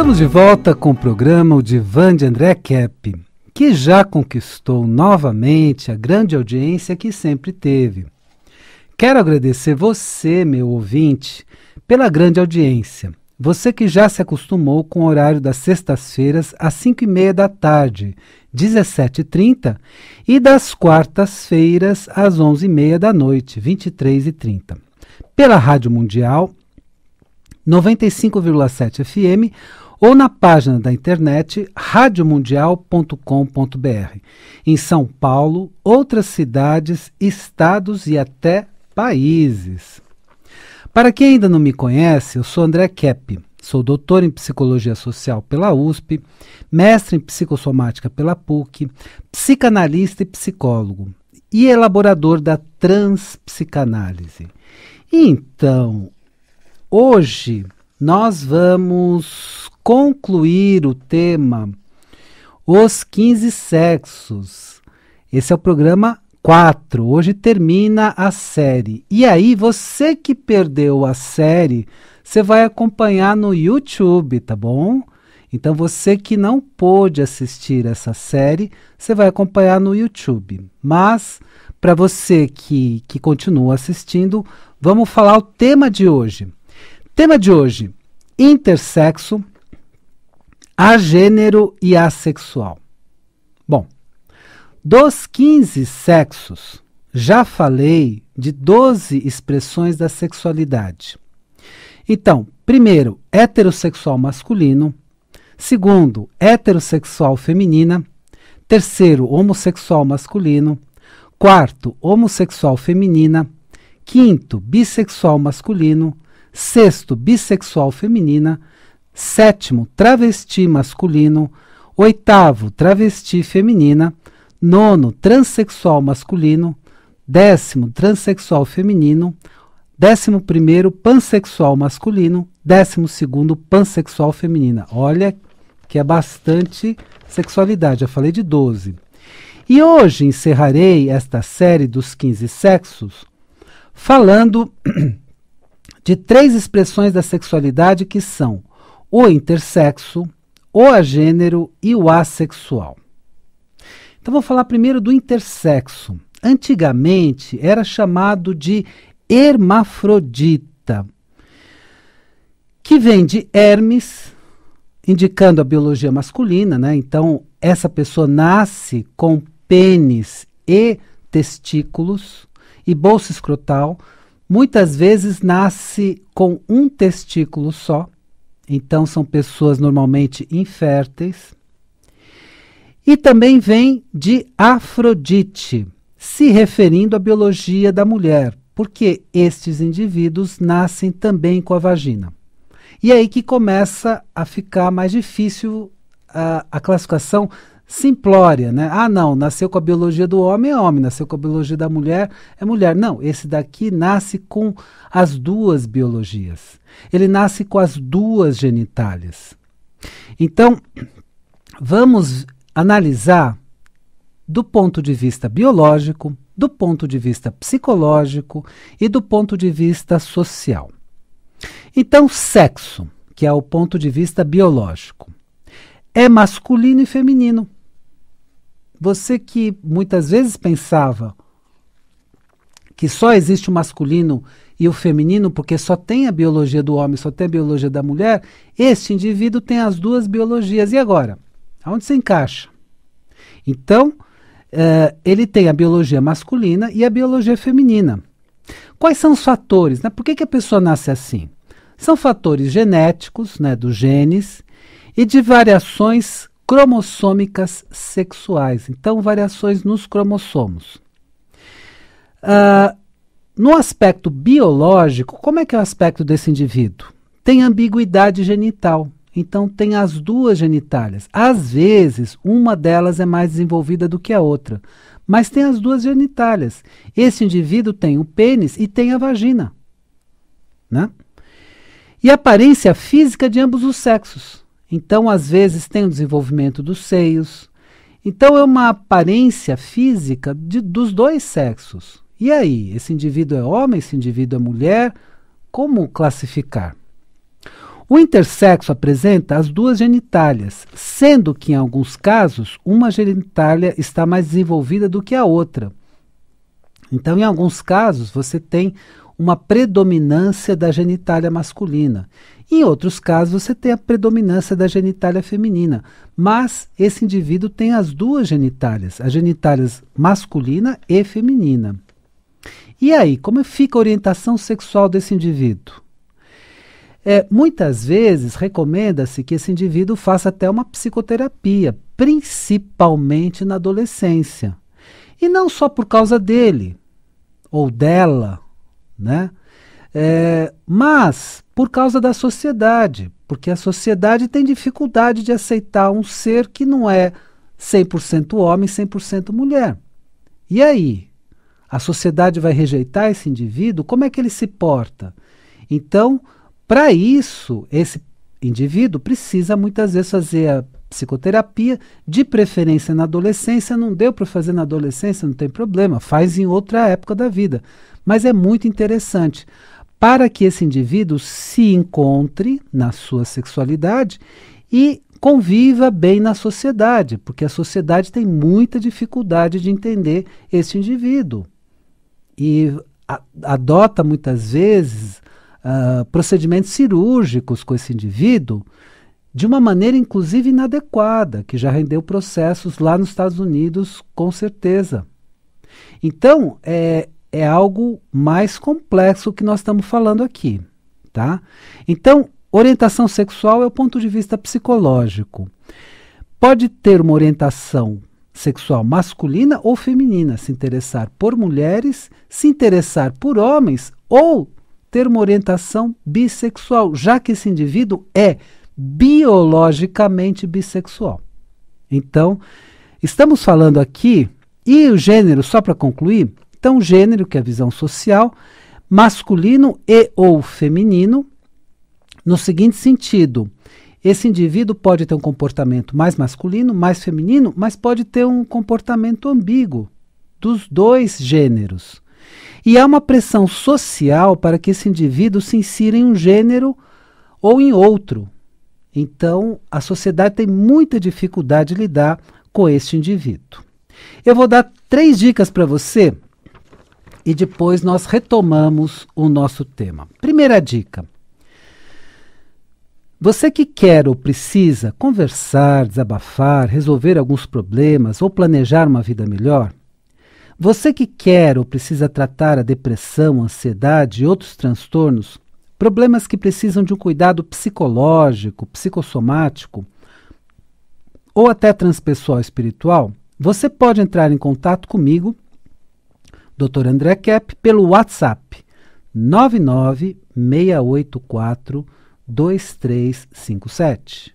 Estamos de volta com o programa O Divã de André Kepp, que já conquistou novamente a grande audiência que sempre teve. Quero agradecer você, meu ouvinte, pela grande audiência. Você que já se acostumou com o horário das sextas-feiras às 5h30 da tarde, 17h30, e das quartas-feiras às 11h30 da noite, 23h30. Pela Rádio Mundial 95,7 FM ou na página da internet radiomundial.com.br. Em São Paulo, outras cidades, estados e até países. Para quem ainda não me conhece, eu sou André Kepp. Sou doutor em Psicologia Social pela USP, mestre em Psicossomática pela PUC, psicanalista e psicólogo e elaborador da transpsicanálise. Então, hoje nós vamos concluir o tema Os 15 Sexos. Esse é o programa 4. Hoje termina a série. E aí, você que perdeu a série, você vai acompanhar no YouTube, tá bom? Então, você que não pôde assistir essa série, você vai acompanhar no YouTube. Mas, para você que continua assistindo, vamos falar o tema de hoje. Tema de hoje, intersexo, agênero e assexual. Bom, dos 15 sexos, já falei de 12 expressões da sexualidade. Então, primeiro, heterossexual masculino. Segundo, heterossexual feminina. Terceiro, homossexual masculino. Quarto, homossexual feminina. Quinto, bissexual masculino. Sexto, bissexual feminina. Sétimo, travesti masculino. Oitavo, travesti feminina. Nono, transexual masculino. Décimo, transexual feminino. 11º, pansexual masculino. 12º, pansexual feminina. Olha que é bastante sexualidade, já falei de 12. E hoje encerrarei esta série dos 15 sexos falando de 3 expressões da sexualidade que são o intersexo, o agênero e o assexual. Então vou falar primeiro do intersexo. Antigamente era chamado de hermafrodita, que vem de Hermes, indicando a biologia masculina, né? Então essa pessoa nasce com pênis e testículos e bolsa escrotal. Muitas vezes nasce com um testículo só, então são pessoas normalmente inférteis. E também vem de Afrodite, se referindo à biologia da mulher, porque estes indivíduos nascem também com a vagina. E é aí que começa a ficar mais difícil a classificação simplória, né? Ah, não, nasceu com a biologia do homem, é homem, nasceu com a biologia da mulher, é mulher. Não, esse daqui nasce com as duas biologias. Ele nasce com as duas genitálias. Então, vamos analisar do ponto de vista biológico, do ponto de vista psicológico e do ponto de vista social. Então, sexo, que é o ponto de vista biológico, é masculino e feminino. Você que muitas vezes pensava que só existe o masculino e o feminino porque só tem a biologia do homem, só tem a biologia da mulher, este indivíduo tem as duas biologias. E agora? Aonde se encaixa? Então, ele tem a biologia masculina e a biologia feminina. Quais são os fatores? Né? Por que a pessoa nasce assim? São fatores genéticos, né, dos genes, e de variações cromossômicas sexuais. Então, variações nos cromossomos. No aspecto biológico, como é que é o aspecto desse indivíduo? Tem ambiguidade genital. Então, tem as duas genitálias. Às vezes, uma delas é mais desenvolvida do que a outra. Mas tem as duas genitálias. Esse indivíduo tem o pênis e tem a vagina, né? E a aparência física de ambos os sexos. Então, às vezes, tem o desenvolvimento dos seios. Então, é uma aparência física dos dois sexos. E aí, esse indivíduo é homem, esse indivíduo é mulher? Como classificar? O intersexo apresenta as duas genitálias, sendo que em alguns casos uma genitália está mais desenvolvida do que a outra. Então, em alguns casos, você tem uma predominância da genitália masculina. Em outros casos, você tem a predominância da genitália feminina. Mas esse indivíduo tem as duas genitálias, as genitálias masculina e feminina. E aí, como fica a orientação sexual desse indivíduo? Muitas vezes recomenda-se que esse indivíduo faça até uma psicoterapia, principalmente na adolescência. E não só por causa dele ou dela, né? Mas por causa da sociedade, porque a sociedade tem dificuldade de aceitar um ser que não é 100% homem, 100% mulher. E aí? A sociedade vai rejeitar esse indivíduo? Como é que ele se porta? Então, para isso, esse indivíduo precisa muitas vezes fazer a psicoterapia, de preferência na adolescência. Não deu para fazer na adolescência, não tem problema, faz em outra época da vida. Mas é muito interessante para que esse indivíduo se encontre na sua sexualidade e conviva bem na sociedade, porque a sociedade tem muita dificuldade de entender esse indivíduo. E adota muitas vezes procedimentos cirúrgicos com esse indivíduo de uma maneira inclusive inadequada, que já rendeu processos lá nos Estados Unidos, com certeza. Então, é algo mais complexo que nós estamos falando aqui, tá? Então, orientação sexual é o ponto de vista psicológico. Pode ter uma orientação sexual masculina ou feminina, se interessar por mulheres, se interessar por homens ou ter uma orientação bissexual, já que esse indivíduo é biologicamente bissexual. Então, estamos falando aqui, e o gênero, só para concluir, então o gênero, que é a visão social, masculino e ou feminino, no seguinte sentido: esse indivíduo pode ter um comportamento mais masculino, mais feminino, mas pode ter um comportamento ambíguo dos dois gêneros. E há uma pressão social para que esse indivíduo se insira em um gênero ou em outro. Então, a sociedade tem muita dificuldade de lidar com este indivíduo. Eu vou dar 3 dicas para você e depois nós retomamos o nosso tema. Primeira dica: você que quer ou precisa conversar, desabafar, resolver alguns problemas ou planejar uma vida melhor, você que quer ou precisa tratar a depressão, a ansiedade e outros transtornos, problemas que precisam de um cuidado psicológico, psicossomático ou até transpessoal espiritual, você pode entrar em contato comigo, Dr. André Kepp, pelo WhatsApp 996842357.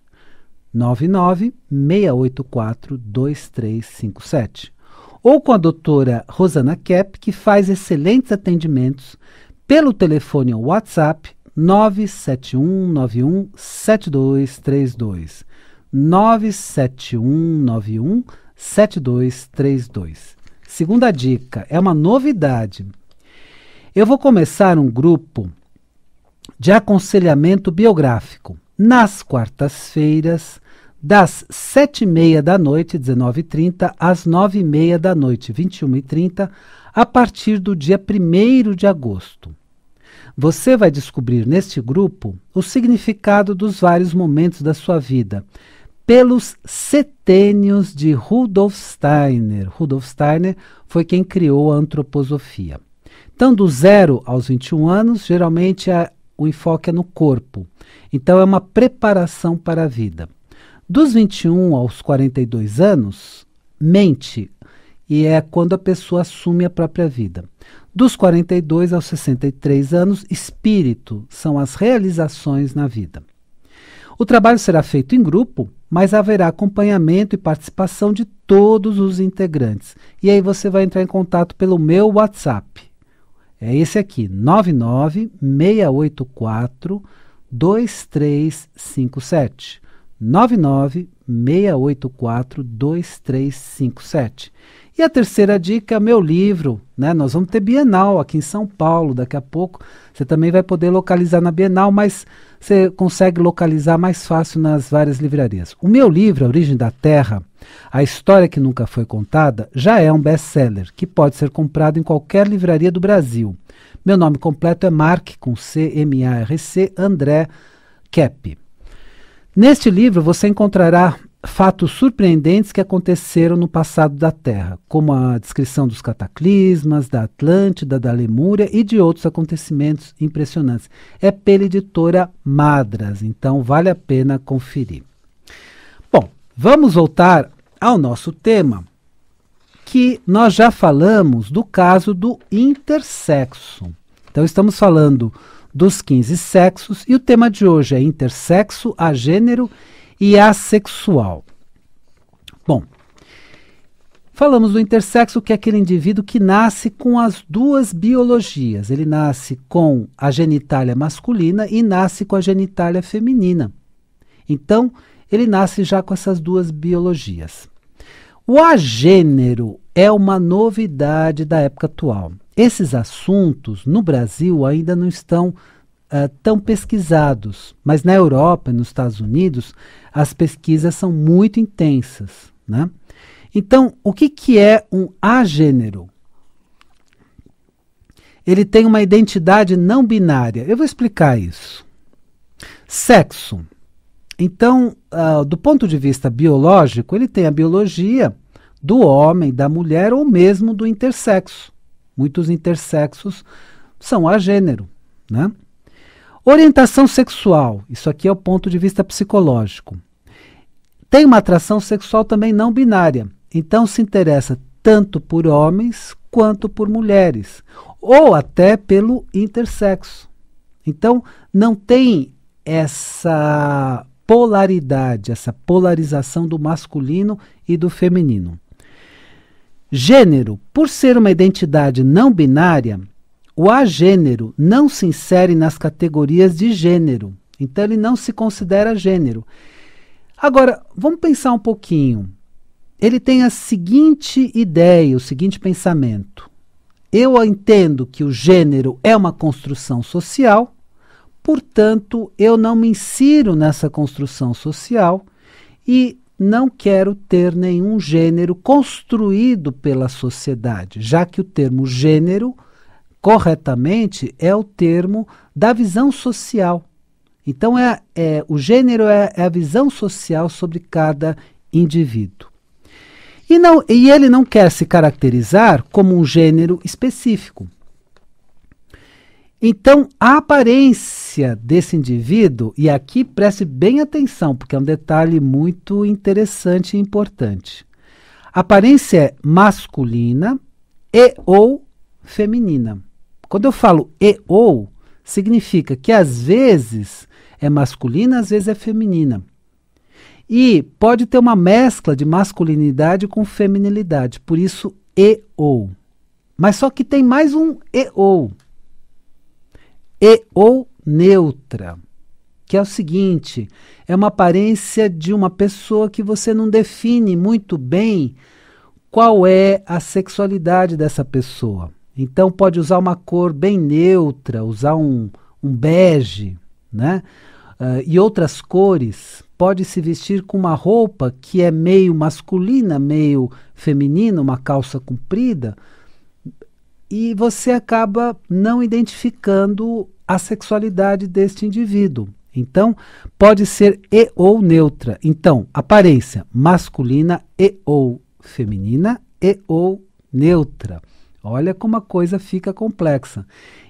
996842357. Ou com a doutora Rosana Kepp, que faz excelentes atendimentos pelo telefone ou WhatsApp 971917232. 971917232. Segunda dica, é uma novidade. Eu vou começar um grupo de aconselhamento biográfico nas quartas-feiras, das 7h30 da noite, 19h30, às 9h30 da noite, 21h30, a partir do dia 1º de agosto. Você vai descobrir neste grupo o significado dos vários momentos da sua vida, pelos setênios de Rudolf Steiner. Rudolf Steiner foi quem criou a antroposofia. Então, do 0 aos 21 anos, geralmente o enfoque é no corpo. Então, é uma preparação para a vida. Dos 21 aos 42 anos, mente, e é quando a pessoa assume a própria vida. Dos 42 aos 63 anos, espírito, são as realizações na vida. O trabalho será feito em grupo, mas haverá acompanhamento e participação de todos os integrantes. E aí você vai entrar em contato pelo meu WhatsApp. É esse aqui, 996842357. 684-2357. E a terceira dica é meu livro, né? Nós vamos ter Bienal aqui em São Paulo daqui a pouco. Você também vai poder localizar na Bienal, mas você consegue localizar mais fácil nas várias livrarias. O meu livro, A Origem da Terra, a história que nunca foi contada, já é um best-seller, que pode ser comprado em qualquer livraria do Brasil. Meu nome completo é Marc, com C, M-A-R-C, André Kepp. Neste livro você encontrará fatos surpreendentes que aconteceram no passado da Terra, como a descrição dos cataclismas, da Atlântida, da Lemúria e de outros acontecimentos impressionantes. É pela editora Madras, então vale a pena conferir. Bom, vamos voltar ao nosso tema, que nós já falamos do caso do intersexo. Então estamos falando dos 15 sexos e o tema de hoje é intersexo, agênero e assexual. Bom, falamos do intersexo, que é aquele indivíduo que nasce com as duas biologias. Ele nasce com a genitália masculina e nasce com a genitália feminina. Então, ele nasce já com essas duas biologias. O agênero é uma novidade da época atual. Esses assuntos, no Brasil, ainda não estão tão pesquisados, mas na Europa e nos Estados Unidos as pesquisas são muito intensas, né? Então, o que é um agênero? Ele tem uma identidade não binária. Eu vou explicar isso. Sexo. Então, do ponto de vista biológico, ele tem a biologia do homem, da mulher ou mesmo do intersexo. Muitos intersexos são agênero, né? Orientação sexual, isso aqui é o ponto de vista psicológico. Tem uma atração sexual também não binária, então se interessa tanto por homens quanto por mulheres, ou até pelo intersexo. Então não tem essa polaridade, essa polarização do masculino e do feminino. Gênero, por ser uma identidade não binária, o agênero não se insere nas categorias de gênero, então ele não se considera gênero. Agora, vamos pensar um pouquinho. Ele tem a seguinte ideia, o seguinte pensamento. Eu entendo que o gênero é uma construção social, portanto, eu não me insiro nessa construção social e não quero ter nenhum gênero construído pela sociedade, já que o termo gênero corretamente é o termo da visão social. Então, o gênero é a visão social sobre cada indivíduo. E ele não quer se caracterizar como um gênero específico. Então, a aparência desse indivíduo, e aqui preste bem atenção, porque é um detalhe muito interessante e importante. A aparência é masculina e ou feminina. Quando eu falo e ou, significa que às vezes é masculina, às vezes é feminina. E pode ter uma mescla de masculinidade com feminilidade, por isso e ou. Mas só que tem mais um e ou. E ou neutra, que é o seguinte, é uma aparência de uma pessoa que você não define muito bem qual é a sexualidade dessa pessoa. Então pode usar uma cor bem neutra, usar um bege, né? E outras cores. Pode se vestir com uma roupa que é meio masculina, meio feminina, uma calça comprida, e você acaba não identificando a sexualidade deste indivíduo. Então, pode ser e ou neutra. Então, aparência masculina e ou feminina e ou neutra. Olha como a coisa fica complexa.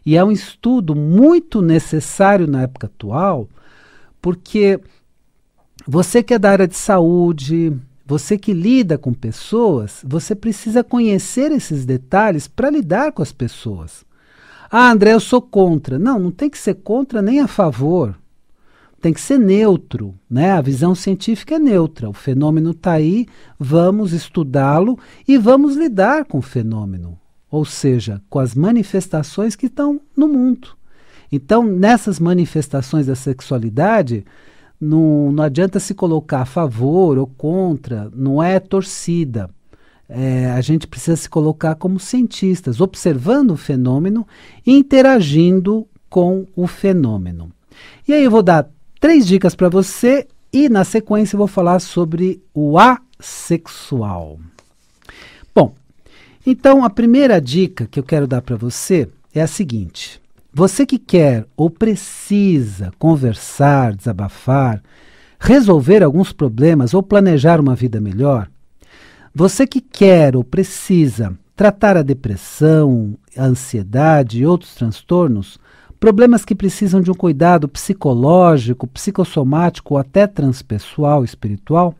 E é um estudo muito necessário na época atual, porque você que é da área de saúde, você que lida com pessoas, você precisa conhecer esses detalhes para lidar com as pessoas. Ah, André, eu sou contra. Não, não tem que ser contra nem a favor. Tem que ser neutro, né? A visão científica é neutra. O fenômeno está aí, vamos estudá-lo e vamos lidar com o fenômeno. Ou seja, com as manifestações que estão no mundo. Então, nessas manifestações da sexualidade, não adianta se colocar a favor ou contra, não é torcida. A gente precisa se colocar como cientistas, observando o fenômeno e interagindo com o fenômeno. E aí eu vou dar 3 dicas para você e na sequência eu vou falar sobre o assexual. Bom, então a primeira dica que eu quero dar para você é a seguinte: você que quer ou precisa conversar, desabafar, resolver alguns problemas ou planejar uma vida melhor, você que quer ou precisa tratar a depressão, a ansiedade e outros transtornos, problemas que precisam de um cuidado psicológico, psicossomático ou até transpessoal, espiritual,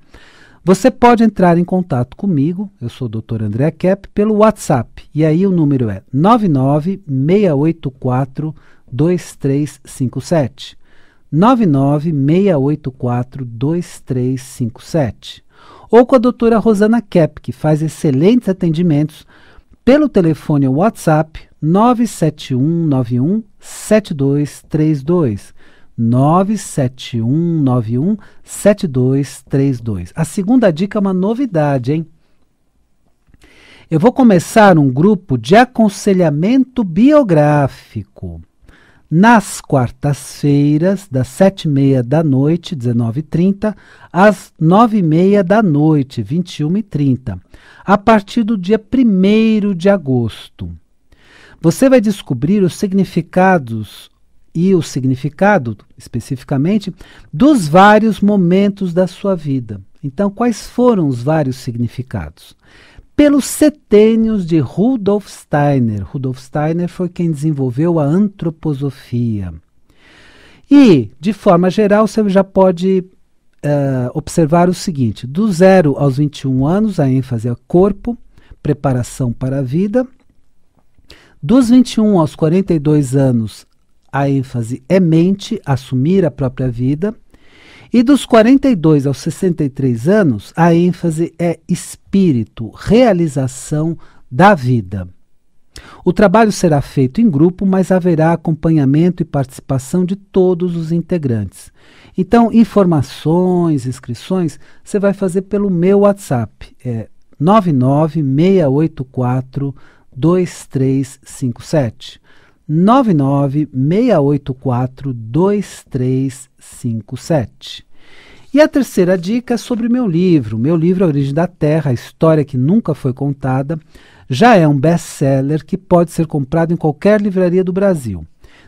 você pode entrar em contato comigo, eu sou o Dr. André Kepp, pelo WhatsApp. E aí o número é 996842357. 996842357. Ou com a doutora Rosana Kepp, que faz excelentes atendimentos pelo telefone ou WhatsApp 971917232. 971917232. A segunda dica é uma novidade, hein? Eu vou começar um grupo de aconselhamento biográfico nas quartas-feiras, das 7h30 da noite, 19h30, às 9h30 da noite, 21h30, a partir do dia 1º de agosto. Você vai descobrir os significados e o significado, especificamente, dos vários momentos da sua vida. Então, quais foram os vários significados? Pelos setênios de Rudolf Steiner. Rudolf Steiner foi quem desenvolveu a antroposofia. E, de forma geral, você já pode observar o seguinte: do 0 aos 21 anos, a ênfase é corpo, preparação para a vida. Dos 21 aos 42 anos, a ênfase é mente, assumir a própria vida. E dos 42 aos 63 anos, a ênfase é espírito, realização da vida. O trabalho será feito em grupo, mas haverá acompanhamento e participação de todos os integrantes. Então, informações, inscrições, você vai fazer pelo meu WhatsApp, 996842357. 996842357. E a terceira dica é sobre o meu livro. Meu livro A Origem da Terra, a história que nunca foi contada, já é um best-seller que pode ser comprado em qualquer livraria do Brasil.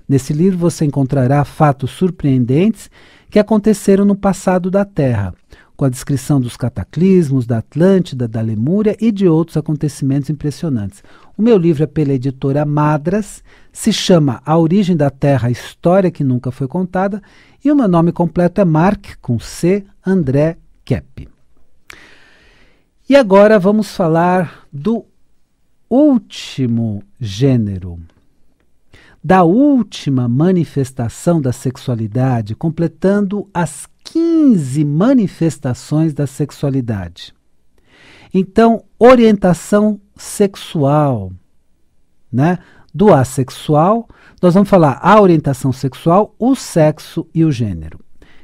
Nesse livro você encontrará fatos surpreendentes que aconteceram no passado da Terra, com a descrição dos cataclismos, da Atlântida, da Lemúria e de outros acontecimentos impressionantes. O meu livro é pela editora Madras, se chama A Origem da Terra, a história que nunca foi contada, e o meu nome completo é Mark, com C, André Kepp. E agora vamos falar do último gênero, da última manifestação da sexualidade, completando as 15 manifestações da sexualidade. Então, orientação sexual, né? Do assexual, nós vamos falar a orientação sexual, o sexo e o gênero.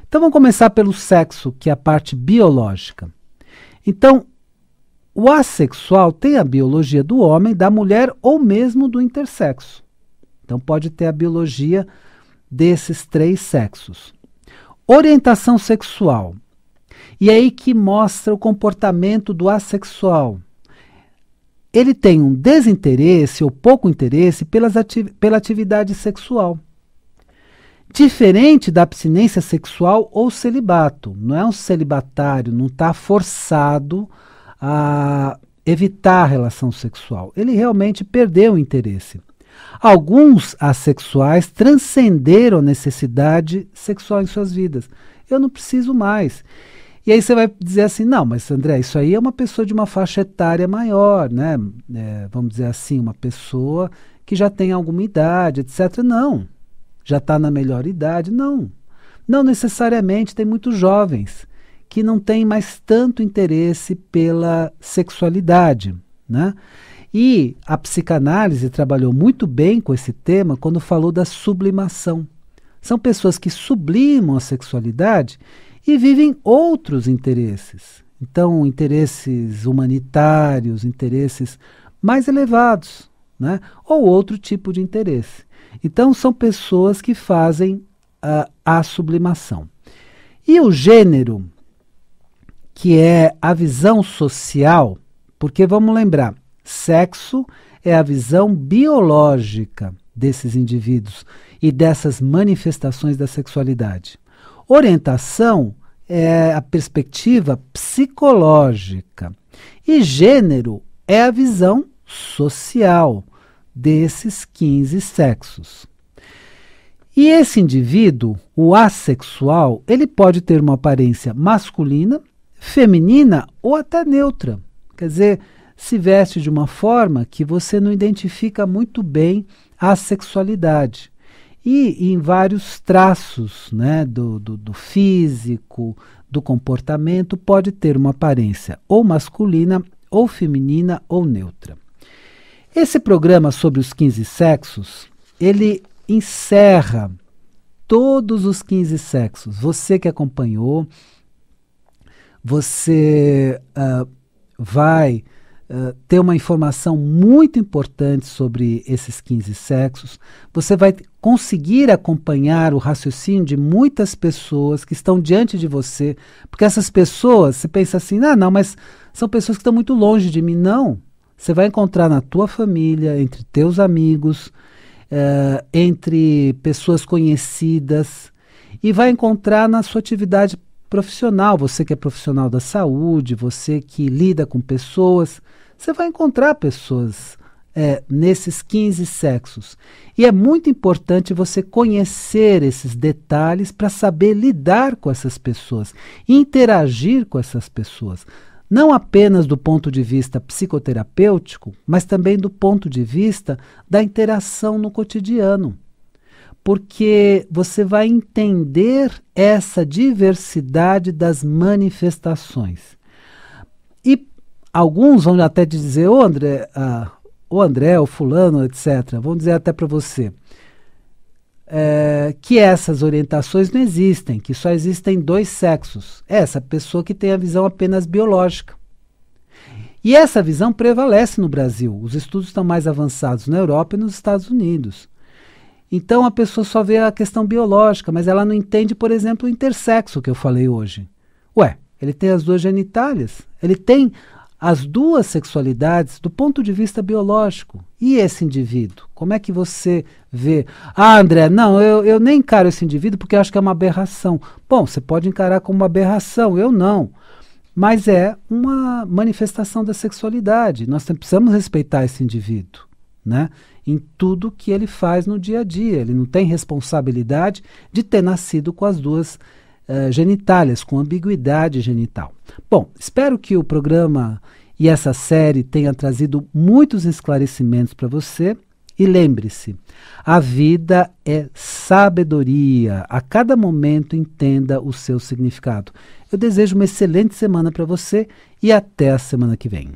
Então, vamos começar pelo sexo, que é a parte biológica. Então, o assexual tem a biologia do homem, da mulher ou mesmo do intersexo. Então, pode ter a biologia desses 3 sexos. Orientação sexual. E aí que mostra o comportamento do assexual. Ele tem um desinteresse ou pouco interesse pela atividade sexual. Diferente da abstinência sexual ou celibato. Não é um celibatário, não está forçado a evitar a relação sexual. Ele realmente perdeu o interesse. Alguns assexuais transcenderam a necessidade sexual em suas vidas. Eu não preciso mais. E aí você vai dizer assim, não, mas André, isso aí é uma pessoa de uma faixa etária maior, né? Vamos dizer assim, uma pessoa que já tem alguma idade, etc. Não. Já está na melhor idade? Não. Não necessariamente, tem muitos jovens que não têm mais tanto interesse pela sexualidade, né? E a psicanálise trabalhou muito bem com esse tema quando falou da sublimação. São pessoas que sublimam a sexualidade e vivem outros interesses. Então, interesses humanitários, interesses mais elevados, né? Ou outro tipo de interesse. Então, são pessoas que fazem a sublimação. E o gênero, que é a visão social, porque vamos lembrar, sexo é a visão biológica desses indivíduos e dessas manifestações da sexualidade. Orientação é a perspectiva psicológica. E gênero é a visão social desses 15 sexos. E esse indivíduo, o assexual, ele pode ter uma aparência masculina, feminina ou até neutra. Quer dizer, se veste de uma forma que você não identifica muito bem a sexualidade. E em vários traços, né, do físico, do comportamento, pode ter uma aparência ou masculina, ou feminina, ou neutra. Esse programa sobre os 15 sexos, ele encerra todos os 15 sexos. Você que acompanhou, você vai ter uma informação muito importante sobre esses 15 sexos. Você vai conseguir acompanhar o raciocínio de muitas pessoas que estão diante de você, porque essas pessoas, você pensa assim, não, mas são pessoas que estão muito longe de mim. Não, você vai encontrar na tua família, entre teus amigos, entre pessoas conhecidas, e vai encontrar na sua atividade profissional, você que é profissional da saúde, você que lida com pessoas, você vai encontrar pessoas nesses 15 sexos. E é muito importante você conhecer esses detalhes para saber lidar com essas pessoas, interagir com essas pessoas. Não apenas do ponto de vista psicoterapêutico, mas também do ponto de vista da interação no cotidiano. Porque você vai entender essa diversidade das manifestações. E alguns vão até dizer, ô André, o fulano, etc. Vão dizer até para você que essas orientações não existem, que só existem 2 sexos. Essa pessoa que tem a visão apenas biológica. E essa visão prevalece no Brasil. Os estudos estão mais avançados na Europa e nos Estados Unidos. Então a pessoa só vê a questão biológica, mas ela não entende, por exemplo, o intersexo que eu falei hoje. Ué, ele tem as 2 genitálias, ele tem as 2 sexualidades do ponto de vista biológico. E esse indivíduo? Como é que você vê? André, não, eu nem encaro esse indivíduo porque eu acho que é uma aberração. Bom, você pode encarar como uma aberração, eu não. Mas é uma manifestação da sexualidade. Nós precisamos respeitar esse indivíduo, né? Em tudo que ele faz no dia a dia. Ele não tem responsabilidade de ter nascido com as 2 genitálias, com ambiguidade genital. Bom, espero que o programa e essa série tenha trazido muitos esclarecimentos para você. E lembre-se, a vida é sabedoria. A cada momento entenda o seu significado. Eu desejo uma excelente semana para você e até a semana que vem.